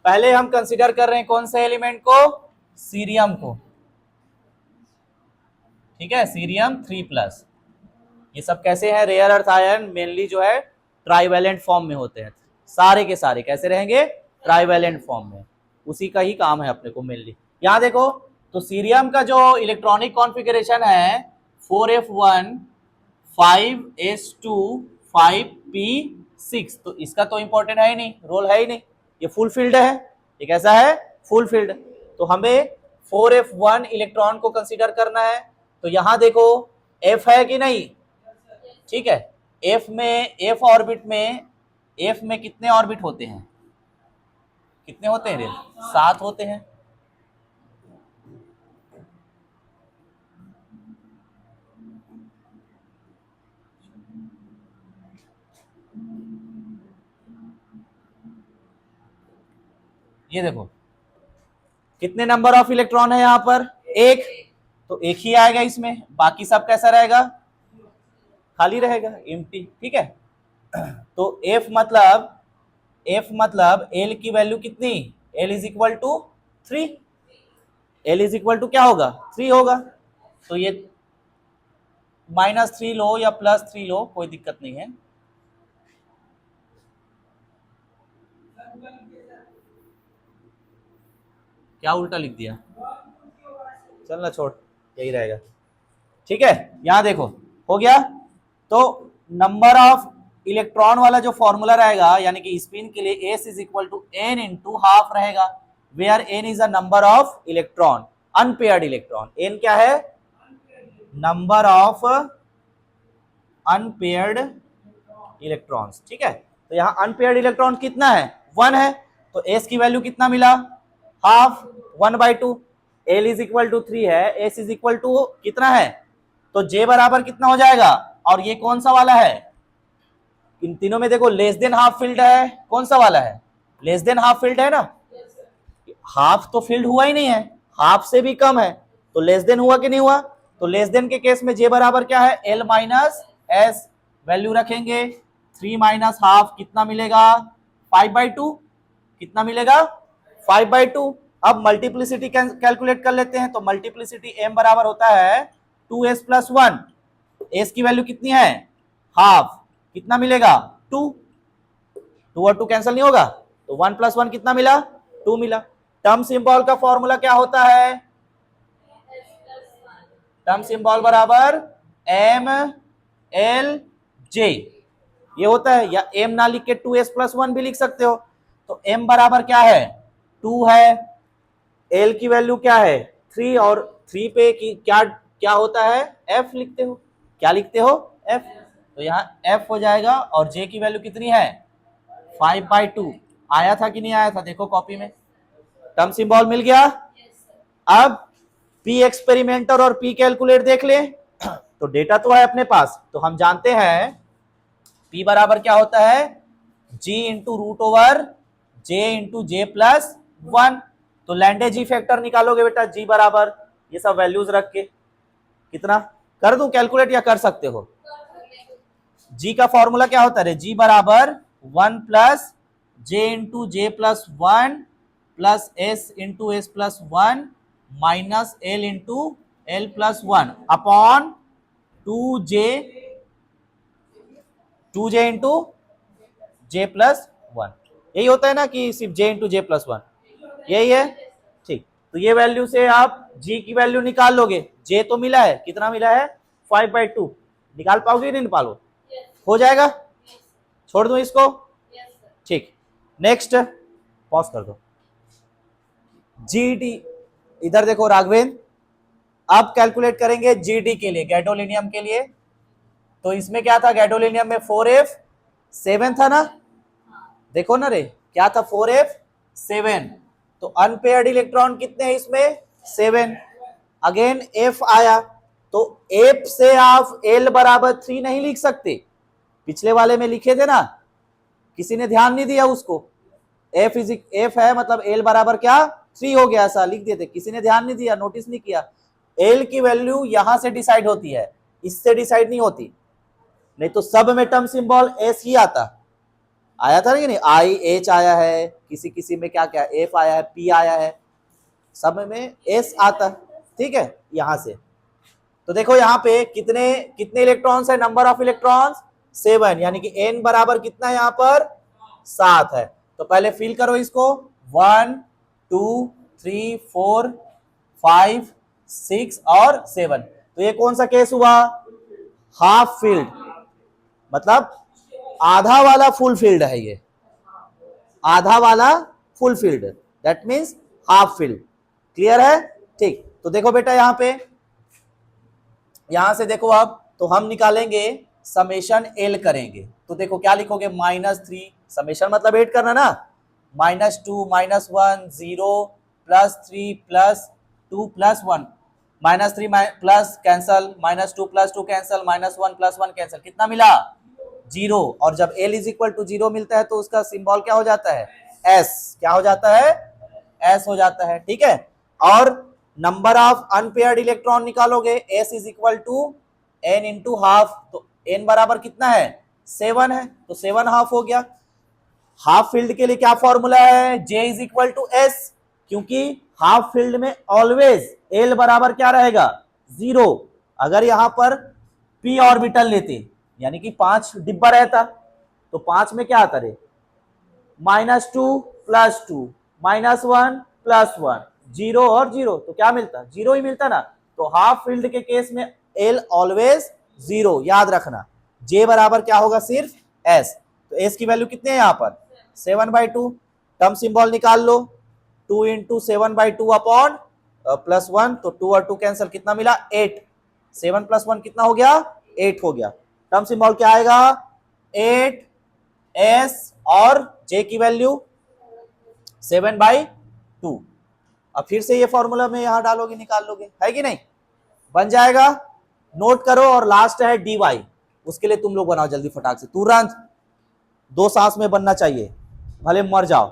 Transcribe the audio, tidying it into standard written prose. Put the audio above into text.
पहले हम कंसीडर कर रहे हैं कौन से एलिमेंट को, सीरियम को, ठीक है, सीरियम 3+। ये सब कैसे है, रेयर अर्थ आयन मेनली जो है ट्राइवेलेंट फॉर्म में होते हैं, सारे के सारे कैसे रहेंगे, ट्राइवेलेंट फॉर्म में, उसी का ही काम है अपने को मेनली। यहां देखो तो सीरियम का जो इलेक्ट्रॉनिक कॉन्फ़िगरेशन है 4f1 5s2 5p6, तो इसका तो इंपॉर्टेंट है ही नहीं, रोल है ही नहीं, ये फुल फील्ड है, ये कैसा है, फुल फील्ड। तो हमें 4f1 इलेक्ट्रॉन को कंसीडर करना है, तो यहां देखो f है कि नहीं, ठीक है, f में, f ऑर्बिट में, f में कितने ऑर्बिट होते हैं, कितने होते हैं रे, 7 होते हैं। ये देखो कितने नंबर ऑफ इलेक्ट्रॉन है यहां पर, एक, तो एक ही आएगा इसमें, बाकी सब कैसा रहेगा, खाली रहेगा, एम्प्टी, ठीक है। तो F मतलब L की वैल्यू कितनी, L is equal to 3, L is equal to क्या होगा, 3 होगा, तो ये -3 लो या +3 लो कोई दिक्कत नहीं है। क्या उल्टा लिख दिया, चलना छोड़, यही रहेगा, ठीक है। यहां देखो हो गया, तो नंबर ऑफ इलेक्ट्रॉन वाला जो फॉर्मूला रहेगा, यानी कि स्पिन के लिए S is equal to n into half रहेगा, where n is a number of electron, unpaired electron, n क्या है, नंबर ऑफ अनपेयर्ड इलेक्ट्रॉन्स, ठीक है। तो यहाँ अनपेयर्ड इलेक्ट्रॉन कितना है, 1 है, तो S की वैल्यू कितना मिला, half, 1/2, L is equal to 3 है, S इज इक्वल टू कितना है, तो J बराबर कितना हो जाएगा, और ये कौन सा वाला है, इन तीनों में देखो लेस देन हाफ फील्ड है, कौन सा वाला है, लेस देन हाफ फील्ड है ना, हाफ तो फील्ड हुआ ही नहीं है, हाफ से भी कम है, तो लेस देन हुआ कि नहीं हुआ, तो लेस देन के केस में J बराबर क्या है, L माइनस एस, वैल्यू रखेंगे 3 माइनस हाफ कितना मिलेगा, 5/2, कितना मिलेगा, 5/2। अब मल्टीप्लिसिटी कैलकुलेट कर लेते हैं, तो मल्टीप्लिसिटी m बराबर होता है 2s + 1, s की वैल्यू कितनी है, हाफ, कितना मिलेगा, 2, 2 और 2 कैंसिल नहीं होगा, तो 1 + 1 कितना मिला, 2 मिला। टर्म सिंबल का फॉर्मूला क्या होता है, टर्म सिंबल बराबर MLJ, ये होता है, या m ना लिख के 2s + 1 भी लिख सकते हो। तो m बराबर क्या है, 2 है, l की वैल्यू क्या है, 3, और 3 पे क्या क्या होता है, f लिखते हो, क्या लिखते हो, f, तो यहाँ f हो जाएगा, और j की वैल्यू कितनी है, 5/2, आया था कि नहीं आया था, देखो कॉपी में, टर्म सिंबल मिल गया। अब P एक्सपेरिमेंटर और P कैलकुलेट देख ले, तो डेटा तो है अपने पास, तो हम जानते हैं P बराबर क्या होता है, G into √/J into J + 1, तो लैंडे जी फैक्टर निकालोगे बेटा, G बराबर ये सब वैल्यूज रख के, कितना कर दूं कैलकुलेट या कर सकते हो, G का फॉर्मूला क्या होता है, G बराबर 1 + J into J + 1 plus S into S + 1 minus L into L + 1 upon 2J into J + 1, यही होता है ना कि सिर्फ J इंटू J + 1, यही है, ठीक। तो ये वैल्यू से आप G की वैल्यू निकाल लोगे, J तो मिला है, कितना मिला है, 5/2, निकाल पाओगे नहीं निकालो, हो जाएगा, छोड़ दो इसको, ठीक। नेक्स्ट पॉज कर दो, GT, इधर देखो राघवेंद्र, अब कैलकुलेट करेंगे GD के लिए, गैडोलिनियम के लिए, तो इसमें क्या था, गैडोलिनियम में 4f7 था ना, देखो ना रे क्या था, 4f7, तो अनपेयर्ड इलेक्ट्रॉन कितने हैं इसमें, 7, अगेन f आया, तो f से आप L बराबर 3 नहीं लिख सकते, पिछले वाले में लिखे थे ना, किसी ने ध्यान नहीं दिया उसको, f है मतलब L बराबर क्या, 3 हो गया, ऐसा लिख देते, किसी ने ध्यान नहीं दिया, नोटिस नहीं किया, L की वैल्यू यहां से डिसाइड होती है, इससे डिसाइड नहीं होती, नहीं तो सब में टर्म सिंबल S ही आता, आया था ना कि नहीं, आई एच आया है, किसी किसी में क्या क्या एफ आया है, पी आया है, सब में एस आता है, ठीक है। यहां से तो देखो यहाँ पे कितने कितने इलेक्ट्रॉन्स है, नंबर ऑफ इलेक्ट्रॉन्स 7, यानी कि n बराबर कितना है यहाँ पर 7 है। तो पहले फिल करो इसको, 1 2 3 4 5 6 और 7। तो ये कौन सा केस हुआ, हाफ फील्ड, मतलब आधा वाला फुल फील्ड है, ये आधा वाला full field, that means half field. Clear है, ठीक। तो देखो बेटा यहाँ पे, यहां से देखो अब, तो हम निकालेंगे समेशन एल करेंगे, तो देखो क्या लिखोगे, -3, समेशन मतलब ऐड करना ना, -2 -1 0 +3 +2 +1, -3 प्लस कैंसल, -2 +2 कैंसल, -1 +1 कैंसल, कितना मिला 0। और जब L इज इक्वल टू 0 मिलता है तो उसका सिंबल क्या हो जाता है, S, क्या हो जाता है, S हो जाता है, ठीक है। और नंबर ऑफ अनपेयर्ड इलेक्ट्रॉन निकालोगे, S is equal to n into half, तो n बराबर कितना है 7 है, तो 7 हाफ हो गया। हाफ फील्ड के लिए क्या फॉर्मूला है, J is equal to S, क्योंकि हाफ फील्ड में ऑलवेज L बराबर क्या रहेगा 0। अगर यहां पर p ऑर्बिटल लेते, यानी कि 5 डिब्बा रहता, तो 5 में क्या आता रे, -2 +2 -1 +1 0 और 0, तो क्या मिलता, 0 ही मिलता ना। तो हाफ फील्ड के केस में L ऑलवेज 0, याद रखना। J बराबर क्या होगा, सिर्फ S, तो S की वैल्यू कितने है यहाँ पर 7/2, टर्म सिंबल निकाल लो, 2 इंटू 7/2 अपॉन +1, तो 2 और 2 कैंसिल, कितना मिला 8, 7 + 1 कितना हो गया 8 हो गया। टर्म सिंबल क्या आएगा 8S और J की वैल्यू 7/2। अब फिर से ये फॉर्मूला में यहां डालोगे, निकाल लोगे, है कि नहीं, बन जाएगा। नोट करो, और लास्ट है dy, उसके लिए तुम लोग बनाओ जल्दी फटाक से, तुरंत 2 सांस में बनना चाहिए, भले मर जाओ।